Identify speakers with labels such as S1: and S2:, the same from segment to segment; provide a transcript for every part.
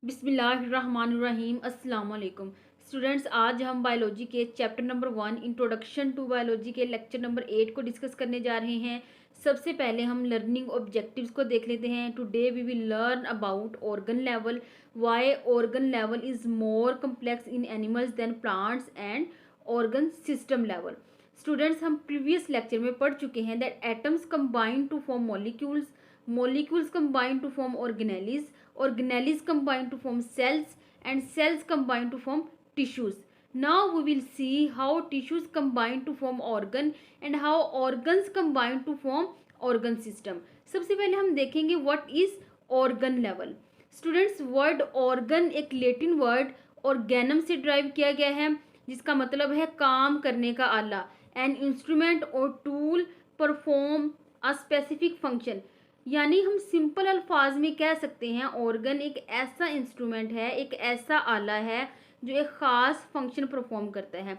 S1: बिस्मिल्लाहिर्रहमानिर्रहीम अस्सलाम वालेकुम स्टूडेंट्स। आज हम बायोलॉजी के chapter number 1 introduction to biology के लेक्चर नंबर 8 को डिस्कस करने जा रहे हैं। सबसे पहले हम लर्निंग ऑब्जेक्टिव्स को देख लेते हैं। Today we will learn about organ level, why organ level is more complex in animals than plants and organ system level. Students, हम प्रीवियस लेक्चर में पढ़ चुके हैं that atoms combine to form molecules, molecules combine to form organelles, organelles combine to form cells, and cells combine to form tissues. Now we will see how tissues combine to form organ and how organs combine to form organ system. सबसे पहले हम देखेंगे what is organ level. Students, word organ एक Latin word organum से drive किया गया है जिसका मतलब है काम करने का आला, एन इंस्ट्रूमेंट और tool perform a specific function. यानी हम सिंपल अल्फाज में कह सकते हैं ऑर्गन एक ऐसा इंस्ट्रूमेंट है, एक ऐसा आला है जो एक ख़ास फंक्शन परफॉर्म करता है।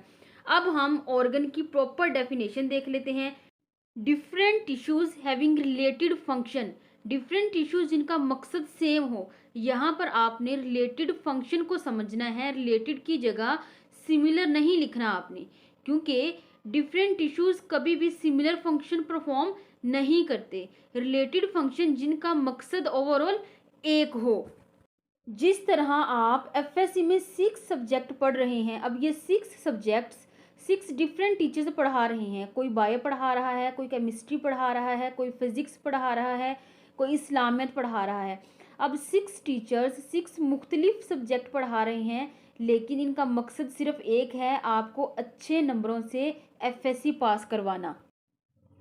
S1: अब हम ऑर्गन की प्रॉपर डेफिनेशन देख लेते हैं। Different tissues having related function, different tissues जिनका मकसद सेम हो। यहाँ पर आपने रिलेटेड फंक्शन को समझना है, रिलेटेड की जगह सिमिलर नहीं लिखना आपने, क्योंकि डिफरेंट टिश्यूज कभी भी सिमिलर फंक्शन परफॉर्म नहीं करते। रिलेटेड फंक्शन जिनका मकसद ओवरऑल एक हो। जिस तरह आप एफएससी में 6 सब्जेक्ट पढ़ रहे हैं, अब ये 6 सब्जेक्ट्स 6 डिफरेंट टीचर्स पढ़ा रहे हैं। कोई बायो पढ़ा रहा है, कोई केमिस्ट्री पढ़ा रहा है, कोई फिजिक्स पढ़ा रहा है, कोई इस्लामियत पढ़ा रहा है। अब 6 टीचर्स 6 मुख्तलिफ सब्जेक्ट पढ़ा रहे हैं, लेकिन इनका मकसद सिर्फ एक है, आपको अच्छे नंबरों से एफएससी पास करवाना।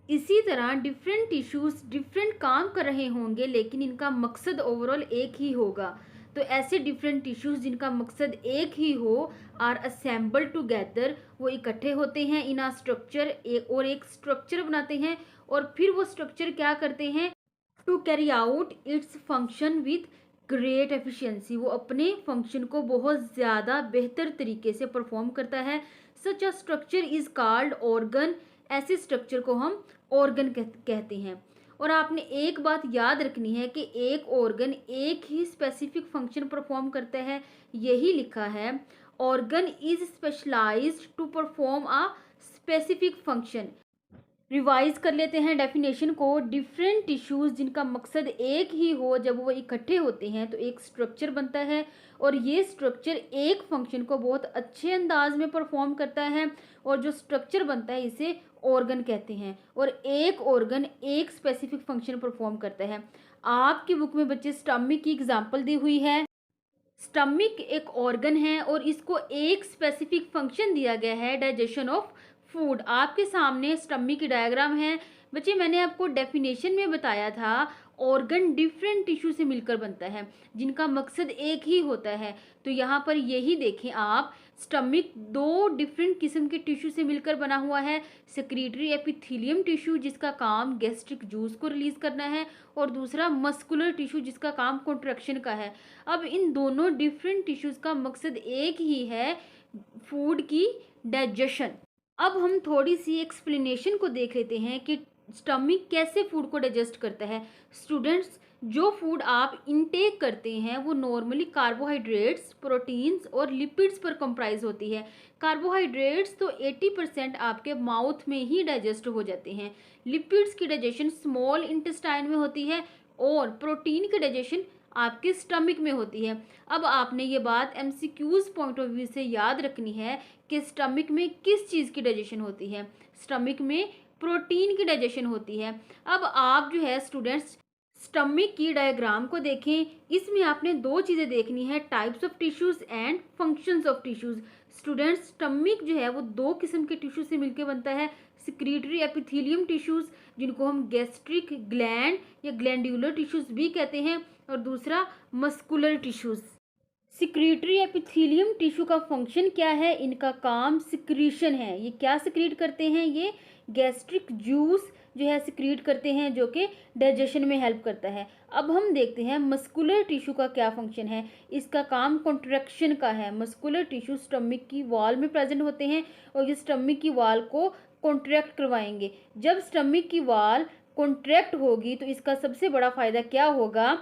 S1: इसी तरह डिफरेंट टिश्यूज डिफरेंट काम कर रहे होंगे, लेकिन इनका मकसद ओवरऑल एक ही होगा। तो ऐसे डिफरेंट टिश्यूज जिनका मकसद एक ही हो आर असेंबल टुगेदर, वो इकट्ठे होते हैं इन आ स्ट्रक्चर, और एक स्ट्रक्चर बनाते हैं, और फिर वो स्ट्रक्चर क्या करते हैं, to carry out its function with great efficiency. वो अपने फंक्शन को बहुत ज़्यादा बेहतर तरीके से परफॉर्म करता है। Such a structure is called organ, ऐसे स्ट्रक्चर को हम ऑर्गन कहते हैं। और आपने एक बात याद रखनी है कि एक ऑर्गन एक ही स्पेसिफिक फंक्शन परफॉर्म करता है, यही लिखा है organ is specialised to perform a specific function. Revise कर लेते हैं डेफिनेशन को। डिफरेंट टिश्यूज जिनका मकसद एक ही हो, जब वो इकट्ठे होते हैं तो एक स्ट्रक्चर बनता है, और ये स्ट्रक्चर एक फंक्शन को बहुत अच्छे अंदाज में परफॉर्म करता है, और जो स्ट्रक्चर बनता है इसे ऑर्गन कहते हैं। और एक ऑर्गन एक स्पेसिफिक फंक्शन परफॉर्म करता है। आपकी बुक में बच्चे स्टमक की एग्जाम्पल दी हुई है। स्टमक एक ऑर्गन है और इसको एक स्पेसिफिक फंक्शन दिया गया है, डाइजेशन ऑफ फूड। आपके सामने स्टमक की डायग्राम है। बच्चे, मैंने आपको डेफिनेशन में बताया था ऑर्गन डिफरेंट टिश्यू से मिलकर बनता है जिनका मकसद एक ही होता है। तो यहाँ पर यही देखें आप, स्टमक 2 डिफरेंट किस्म के टिश्यू से मिलकर बना हुआ है। सेक्रेटरी एपिथेलियम टिश्यू जिसका काम गैस्ट्रिक जूस को रिलीज करना है, और दूसरा मस्कुलर टिश्यू जिसका काम कॉन्ट्रैक्शन का है। अब इन दोनों डिफरेंट टिश्यूज का मकसद एक ही है, फूड की डाइजेशन। अब हम थोड़ी सी एक्सप्लेनेशन को देख लेते हैं कि स्टमक कैसे फूड को डाइजेस्ट करता है। स्टूडेंट्स, जो फूड आप इनटेक करते हैं वो नॉर्मली कार्बोहाइड्रेट्स, प्रोटीन्स और लिपिड्स पर कंप्राइज होती है। कार्बोहाइड्रेट्स तो 80% आपके माउथ में ही डाइजेस्ट हो जाते हैं। लिपिड्स की डाइजेशन स्मॉल इंटेस्टाइन में होती है, और प्रोटीन की डाइजेशन आपके स्टमक में होती है। अब आपने ये बात एमसीक्यूज पॉइंट ऑफ व्यू से याद रखनी है कि स्टमक में किस चीज़ की डाइजेशन होती है। स्टमक में प्रोटीन की डाइजेशन होती है। अब आप जो है स्टूडेंट्स स्टमक की डायग्राम को देखें। इसमें आपने 2 चीज़ें देखनी है, types of tissues and functions of tissues. Students, stomach जो है वो 2 किस्म के टिश्यू से मिलकर बनता है। सिक्रीटरी एपिथेलियम टिश्यूज जिनको हम गैस्ट्रिक ग्लैंड या ग्लैंड्यूलर टिश्यूज भी कहते हैं, और दूसरा muscular tissues. Secretory epithelium tissue का फंक्शन क्या है, इनका काम सिक्रीशन है। ये क्या सिक्रीट करते हैं, ये गैस्ट्रिक जूस जो है सिक्रीट करते हैं, जो कि डाइजेशन में हेल्प करता है। अब हम देखते हैं मस्कुलर टिश्यू का क्या फंक्शन है। इसका काम कॉन्ट्रैक्शन का है। मस्कुलर टिश्यू स्टमक की वॉल में प्रेजेंट होते हैं, और ये स्टमक की वॉल को कॉन्ट्रैक्ट करवाएंगे। जब स्टमक की वॉल कॉन्ट्रैक्ट होगी तो इसका सबसे बड़ा फायदा क्या होगा,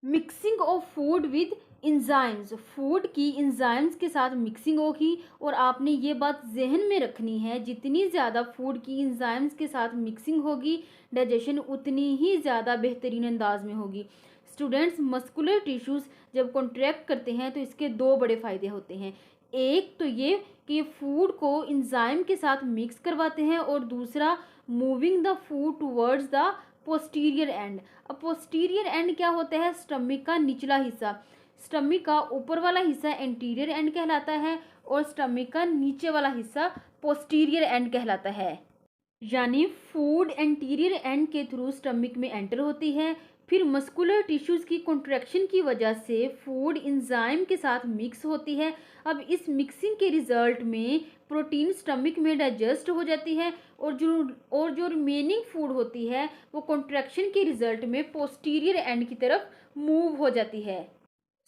S1: mixing of food with enzymes, food की इंजाइम्स के साथ मिक्सिंग होगी और आपने ये बात जहन में रखनी है, जितनी ज़्यादा फूड की इंजाइम्स के साथ मिक्सिंग होगी डाइजेशन उतनी ही ज़्यादा बेहतरीन अंदाज में होगी। स्टूडेंट्स, मस्कुलर टिश्यूज़ जब कॉन्ट्रैक्ट करते हैं तो इसके दो बड़े फ़ायदे होते हैं। एक तो ये कि फूड को इंजाइम के साथ मिक्स करवाते हैं और दूसरा moving the food towards the posterior and. अब पोस्टीरियर एंड क्या होता है? स्टमक का निचला हिस्सा। स्टमक का ऊपर वाला हिस्सा एंटीरियर एंड कहलाता है और स्टमक का नीचे वाला हिस्सा पोस्टीरियर एंड कहलाता है। यानी फूड एंटीरियर एंड के थ्रू स्टमक में एंटर होती है, फिर मस्कुलर टिश्यूज़ की कॉन्ट्रैक्शन की वजह से फूड इंजाइम के साथ मिक्स होती है। अब इस मिक्सिंग के रिजल्ट में प्रोटीन स्टमक में डाइजेस्ट हो जाती है और जो रिमेनिंग फूड होती है वो कॉन्ट्रैक्शन के रिजल्ट में पोस्टीरियर एंड की तरफ मूव हो जाती है।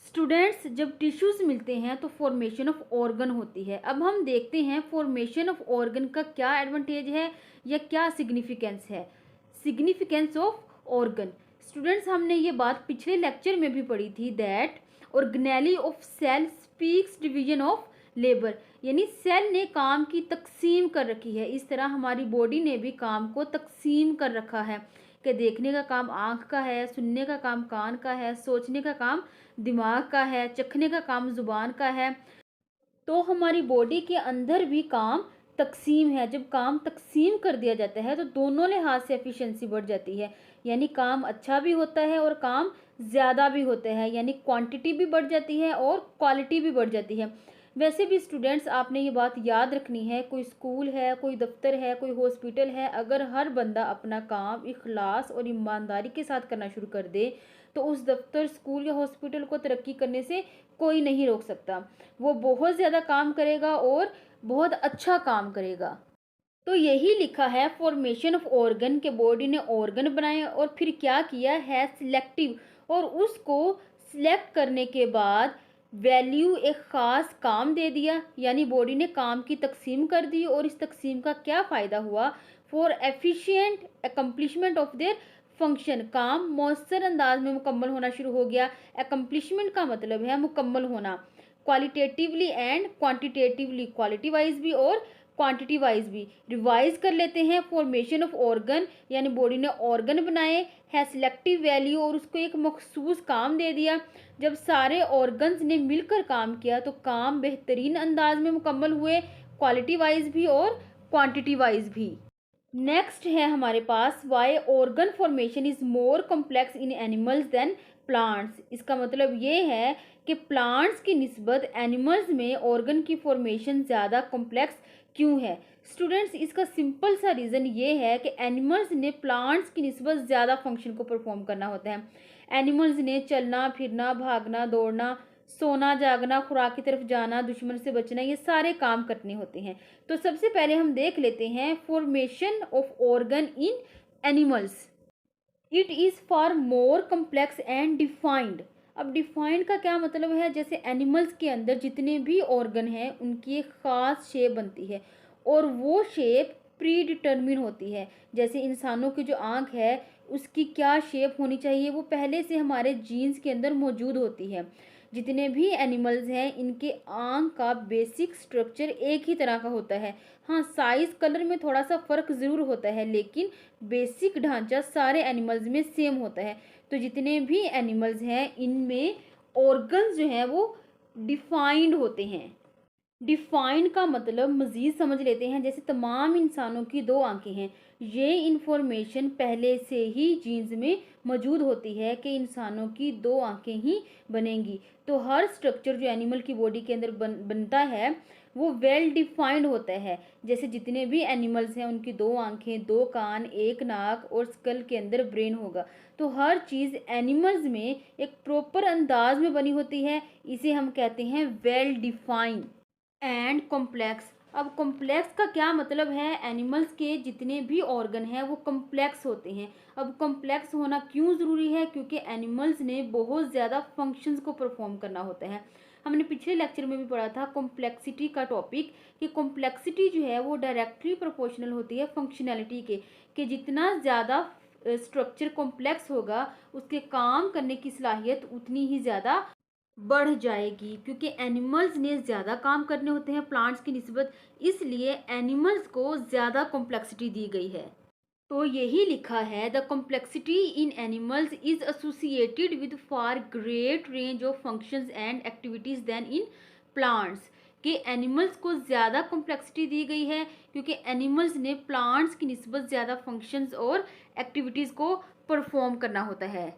S1: स्टूडेंट्स, जब टिश्यूज़ मिलते हैं तो फॉर्मेशन ऑफ ऑर्गन होती है। अब हम देखते हैं फॉर्मेशन ऑफ ऑर्गन का क्या एडवांटेज है या क्या सिग्निफिकेंस है। सिग्निफिकेंस ऑफ ऑर्गन, स्टूडेंट्स हमने ये बात पिछले लेक्चर में भी पढ़ी थी that organelle of cell speaks division of labour, यानी सेल ने काम की तकसीम कर रखी है। इस तरह हमारी बॉडी ने भी काम को तकसीम कर रखा है कि देखने का काम आँख का है, सुनने का काम कान का है, सोचने का काम दिमाग का है, चखने का काम ज़ुबान का है। तो हमारी बॉडी के अंदर भी काम तकसीम है। जब काम तकसीम कर दिया जाता है तो दोनों लिहाज से एफिशिएंसी बढ़ जाती है, यानी काम अच्छा भी होता है और काम ज़्यादा भी होता है, यानी क्वांटिटी भी बढ़ जाती है और क्वालिटी भी बढ़ जाती है। वैसे भी स्टूडेंट्स, आपने ये बात याद रखनी है, कोई स्कूल है, कोई दफ्तर है, कोई हॉस्पिटल है, अगर हर बंदा अपना काम इखलास और ईमानदारी के साथ करना शुरू कर दे तो उस दफ्तर, स्कूल या हॉस्पिटल को तरक्की करने से कोई नहीं रोक सकता। वो बहुत ज़्यादा काम करेगा और बहुत अच्छा काम करेगा। तो यही लिखा है फॉर्मेशन ऑफ ऑर्गन के बॉडी ने ऑर्गन बनाए और फिर क्या किया है सिलेक्टिव, और उसको सिलेक्ट करने के बाद वैल्यू एक ख़ास काम दे दिया, यानी बॉडी ने काम की तकसीम कर दी और इस तकसीम का क्या फ़ायदा हुआ? For efficient accomplishment of their function, काम मौसर अंदाज में मुकम्मल होना शुरू हो गया। एकम्प्लिशमेंट का मतलब है मुकम्मल होना, qualitatively and quantitatively, quality wise भी और क्वांटिटी वाइज भी। रिवाइज कर लेते हैं, फॉर्मेशन ऑफ ऑर्गन यानी बॉडी ने ऑर्गन बनाए है सिलेक्टिव वैल्यू और उसको एक मखसूस काम दे दिया। जब सारे ऑर्गन्स ने मिलकर काम किया तो काम बेहतरीन अंदाज में मुकम्मल हुए, क्वालिटी वाइज भी और क्वांटिटी वाइज भी। नेक्स्ट है हमारे पास why organ formation is more complex in animals than plants. इसका मतलब ये है कि प्लांट्स की निस्बत एनिमल्स में ऑर्गन की फॉर्मेशन ज़्यादा कॉम्प्लेक्स क्यों है? स्टूडेंट्स, इसका सिंपल सा रीज़न ये है कि एनिमल्स ने प्लांट्स की निस्बत ज़्यादा फंक्शन को परफॉर्म करना होता है। एनिमल्स ने चलना फिरना, भागना दौड़ना, सोना जागना, खुराक की तरफ जाना, दुश्मन से बचना, ये सारे काम करने होते हैं। तो सबसे पहले हम देख लेते हैं formation of organ in animals. It is far more complex and defined. अब डिफाइंड का क्या मतलब है? जैसे एनिमल्स के अंदर जितने भी ऑर्गन हैं उनकी एक ख़ास शेप बनती है और वो शेप प्री डिटर्मिन होती है। जैसे इंसानों की जो आँख है उसकी क्या शेप होनी चाहिए वो पहले से हमारे जीन्स के अंदर मौजूद होती है। जितने भी एनिमल्स हैं इनके आँख का बेसिक स्ट्रक्चर एक ही तरह का होता है। हाँ, साइज़ कलर में थोड़ा सा फ़र्क ज़रूर होता है लेकिन बेसिक ढांचा सारे एनिमल्स में सेम होता है। तो जितने भी एनिमल्स हैं इनमें ऑर्गन्स जो हैं वो डिफाइंड होते हैं। डिफाइंड का मतलब मज़ीद समझ लेते हैं। जैसे तमाम इंसानों की दो आंखें हैं, ये इन्फॉर्मेशन पहले से ही जीन्स में मौजूद होती है कि इंसानों की दो आंखें ही बनेंगी। तो हर स्ट्रक्चर जो एनिमल की बॉडी के अंदर बनता है वो वेल डिफाइंड होता है। जैसे जितने भी एनिमल्स हैं उनकी दो आंखें, दो कान, एक नाक और स्कल के अंदर ब्रेन होगा। तो हर चीज़ एनिमल्स में एक प्रॉपर अंदाज में बनी होती है, इसे हम कहते हैं वेल डिफाइंड एंड कॉम्प्लेक्स। अब कॉम्प्लेक्स का क्या मतलब है? एनिमल्स के जितने भी ऑर्गन हैं वो कॉम्प्लेक्स होते हैं। अब कॉम्प्लेक्स होना क्यों ज़रूरी है? क्योंकि एनिमल्स ने बहुत ज़्यादा फंक्शंस को परफॉर्म करना होता है। हमने पिछले लेक्चर में भी पढ़ा था कॉम्प्लेक्सिटी का टॉपिक, कि कॉम्प्लेक्सिटी जो है वो डायरेक्टली प्रोपोर्शनल होती है फंक्शनैलिटी के, कि जितना ज़्यादा स्ट्रक्चर कॉम्प्लेक्स होगा उसके काम करने की सलाहियत उतनी ही ज़्यादा बढ़ जाएगी, क्योंकि एनिमल्स ने ज़्यादा काम करने होते हैं प्लांट्स की निस्बत, इसलिए एनिमल्स को ज़्यादा कॉम्प्लेक्सिटी दी गई है। तो यही लिखा है, the complexity in animals is associated with far great range of functions and activities than in plants. कि एनिमल्स को ज़्यादा कॉम्प्लेक्सिटी दी गई है क्योंकि एनिमल्स ने प्लांट्स की निस्बत ज़्यादा फंक्शंस और एक्टिविटीज़ को परफॉर्म करना होता है।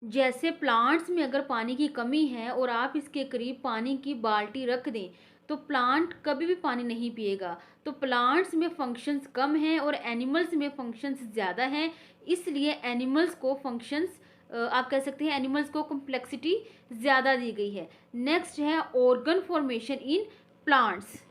S1: जैसे प्लांट्स में अगर पानी की कमी है और आप इसके करीब पानी की बाल्टी रख दें तो प्लांट कभी भी पानी नहीं पिएगा। तो प्लांट्स में फंक्शंस कम हैं और एनिमल्स में फंक्शंस ज़्यादा हैं, इसलिए एनिमल्स को फंक्शंस आप कह सकते हैं एनिमल्स को कॉम्प्लेक्सिटी ज़्यादा दी गई है। नेक्स्ट है organ formation in plants.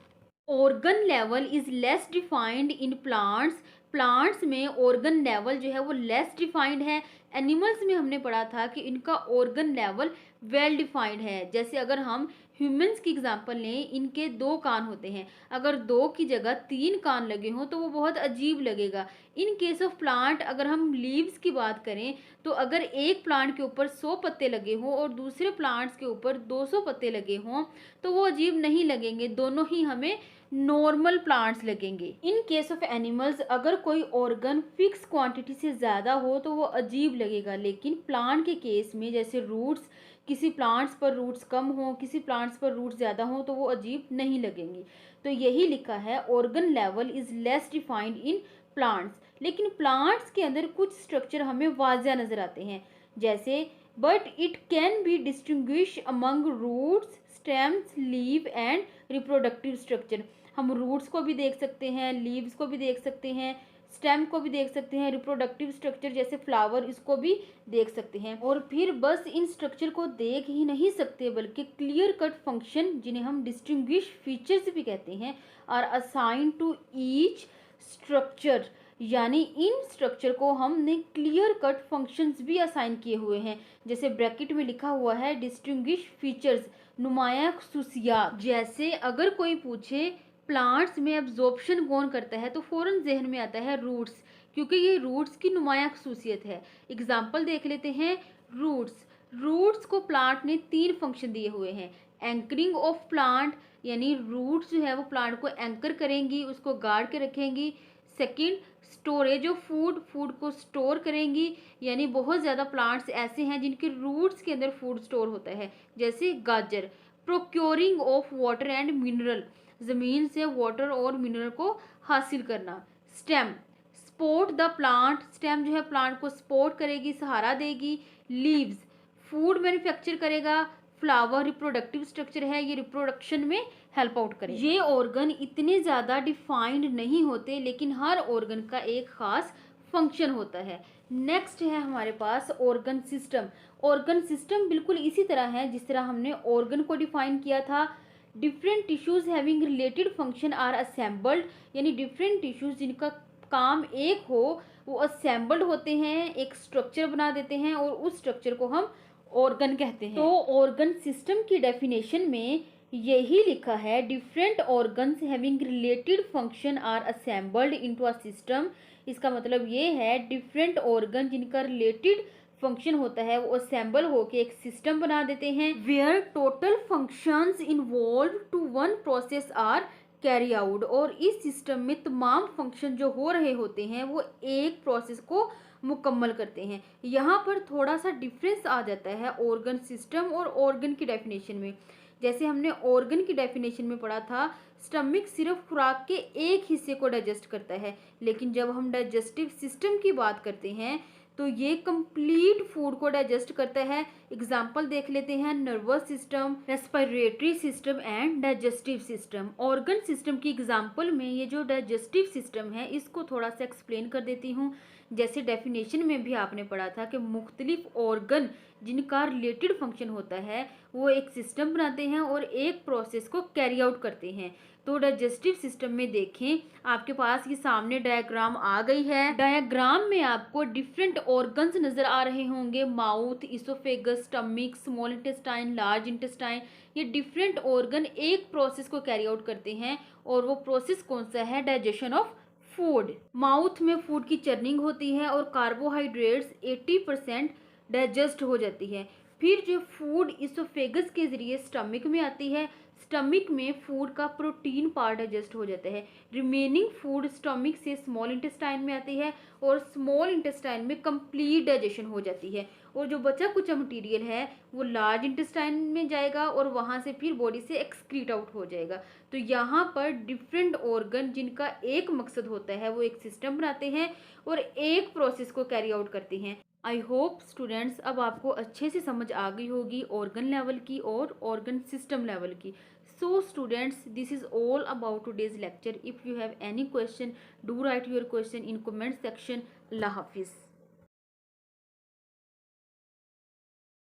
S1: Organ level is less defined in plants. Plants में ऑर्गन लेवल जो है वो लेस डिफाइंड है। एनिमल्स में हमने पढ़ा था कि इनका ऑर्गन लेवल वेल डिफाइंड है। जैसे अगर हम ह्यूमंस की एग्जांपल लें, इनके 2 कान होते हैं, अगर 2 की जगह 3 कान लगे हों तो वो बहुत अजीब लगेगा। इन केस ऑफ प्लांट अगर हम लीव्स की बात करें तो अगर एक प्लांट के ऊपर 100 पत्ते लगे हों और दूसरे प्लांट्स के ऊपर 200 पत्ते लगे हों तो वो अजीब नहीं लगेंगे, दोनों ही हमें नॉर्मल प्लांट्स लगेंगे। इन केस ऑफ एनिमल्स अगर कोई ऑर्गन फिक्स क्वांटिटी से ज़्यादा हो तो वो अजीब लगेगा, लेकिन प्लांट के केस में जैसे रूट्स, किसी प्लांट्स पर रूट्स कम हो, किसी प्लांट्स पर रूट्स ज़्यादा हो तो वो अजीब नहीं लगेंगी। तो यही लिखा है, organ level is less defined in plants. लेकिन प्लांट्स के अंदर कुछ स्ट्रक्चर हमें वाज़ह नज़र आते हैं, जैसे but it can be distinguish among roots, stems, leave and reproductive structure. हम रूट्स को भी देख सकते हैं, लीव्स को भी देख सकते हैं, स्टेम को भी देख सकते हैं, रिप्रोडक्टिव स्ट्रक्चर जैसे फ्लावर इसको भी देख सकते हैं। और फिर बस इन स्ट्रक्चर को देख ही नहीं सकते बल्कि क्लियर कट फंक्शन, जिन्हें हम डिस्टिंग्विश फीचर्स भी कहते हैं, are assign to each structure. यानी इन स्ट्रक्चर को हमने क्लियर कट फंक्शंस भी असाइन किए हुए हैं। जैसे ब्रैकेट में लिखा हुआ है डिस्टिंग्विश फीचर्स, नुमाया खसूसियात। जैसे अगर कोई पूछे प्लांट्स में एब्जॉर्प्शन कौन करता है तो फ़ौरन जहन में आता है रूट्स, क्योंकि ये रूट्स की नुमाया खसूसियत है। एग्जाम्पल देख लेते हैं। रूट्स रूट्स को प्लांट ने 3 फंक्शन दिए हुए हैं। एंकरिंग ऑफ प्लांट, यानी रूट्स जो है वो प्लांट को एंकर करेंगी, उसको गाड़ के रखेंगी। Second, storage of food, food को स्टोर करेंगी, यानी बहुत ज़्यादा प्लांट्स ऐसे हैं जिनके रूट्स के अंदर फूड स्टोर होता है, जैसे गाजर। Procuring of water and mineral, ज़मीन से वाटर और मिनरल को हासिल करना। Stem, support the plant, stem जो है प्लांट को सपोर्ट करेगी, सहारा देगी। लीव्स, फूड मैन्युफैक्चर करेगा। फ्लावर रिप्रोडक्टिव स्ट्रक्चर है, ये रिप्रोडक्शन में हेल्प आउट करेगा। ये ऑर्गन इतने ज़्यादा डिफाइंड नहीं होते, लेकिन हर ऑर्गन का एक खास फंक्शन होता है। नेक्स्ट है हमारे पास ऑर्गन सिस्टम। ऑर्गन सिस्टम बिल्कुल इसी तरह है जिस तरह हमने ऑर्गन को डिफाइन किया था। Different tissues having related function are assembled, यानी डिफरेंट टिश्यूज जिनका काम एक हो वो असेंबल्ड होते हैं, एक स्ट्रक्चर बना देते हैं और उस स्ट्रक्चर को हम ऑर्गन कहते हैं। तो ऑर्गन सिस्टम की डेफिनेशन में यही लिखा है, different organs having related function are assembled into a system. इसका मतलब ये है डिफरेंट ऑर्गन जिनका रिलेटेड फंक्शन होता है वो असेंबल होके एक सिस्टम बना देते हैं, where total functions involve to one process are carry out. और इस सिस्टम में तमाम फंक्शन जो हो रहे होते हैं वो एक प्रोसेस को मुकम्मल करते हैं। यहाँ पर थोड़ा सा डिफरेंस आ जाता है ऑर्गन सिस्टम और ऑर्गन की डेफिनेशन में। जैसे हमने ऑर्गन की डेफिनेशन में पढ़ा था, स्टमक सिर्फ खुराक के एक हिस्से को डाइजेस्ट करता है, लेकिन जब हम डाइजेस्टिव सिस्टम की बात करते हैं तो ये कंप्लीट फूड को डाइजेस्ट करता है। एग्जाम्पल देख लेते हैं, nervous system, respiratory system and digestive system. Organ system की एग्जाम्पल में ये जो डाइजेस्टिव सिस्टम है इसको थोड़ा सा एक्सप्लेन कर देती हूँ। जैसे डेफिनेशन में भी आपने पढ़ा था कि मुख्तलिफ ऑर्गन जिनका रिलेटेड फंक्शन होता है वो एक सिस्टम बनाते हैं और एक प्रोसेस को कैरी आउट करते हैं। तो डाइजेस्टिव सिस्टम में देखें, आपके पास ये सामने डायग्राम आ गई है। डायग्राम में आपको डिफरेंट ऑर्गन्स नजर आ रहे होंगे, mouth, oesophagus, stomach, small intestine, large intestine. ये डिफरेंट ऑर्गन एक प्रोसेस को कैरी आउट करते हैं और वो प्रोसेस कौन सा है, डाइजेशन ऑफ फूड। माउथ में फूड की चर्निंग होती है और कार्बोहाइड्रेट्स 80% डाइजेस्ट हो जाती है। फिर जो फूड इसोफेगस के ज़रिए स्टमक में आती है, स्टमक में फूड का प्रोटीन पार्ट डाइजेस्ट हो जाता है। रिमेनिंग फूड स्टमक से स्मॉल इंटेस्टाइन में आती है और स्मॉल इंटेस्टाइन में कंप्लीट डाइजेशन हो जाती है, और जो बचा कुचा मटेरियल है वो लार्ज इंटेस्टाइन में जाएगा और वहाँ से फिर बॉडी से एक्सक्रीट आउट हो जाएगा। तो यहाँ पर डिफरेंट ऑर्गन जिनका एक मकसद होता है वो एक सिस्टम बनाते हैं और एक प्रोसेस को कैरी आउट करते हैं। आई होप स्टूडेंट्स अब आपको अच्छे से समझ आ गई होगी ऑर्गन लेवल की और ऑर्गन सिस्टम लेवल की। So students, this is all about today's lecture. If you have any question, do write your question in comment section. Allah Hafiz.